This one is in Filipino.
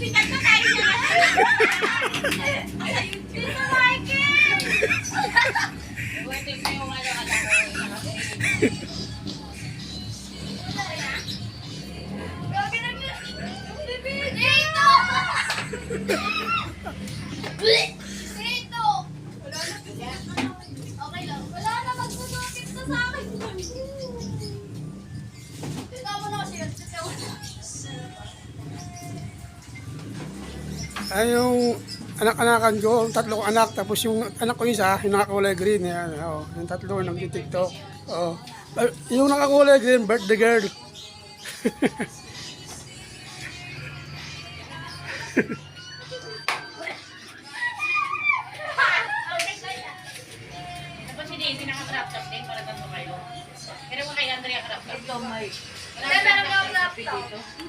Pitat na tayo niya. Dito, Michael! Buwetin mo yung ano-ano ko. Dito! Dito! Okay lang. Wala na magsusukit na sa akin. Tignan mo na kasi yun. Tignan mo na. Ay, yung anak-anakan ko, tatlong anak, tapos yung anak ko isa, yung nakakulay green, yan, oh, yung tatlo nag-tiktok. Oh. Yung nakakulay green, birthday girl. Tapos si Daisy naka-crop-top din para ganito kayo. Pero kung kay Andrea crop-top. Ikaw, Mike. Wala na crop-top.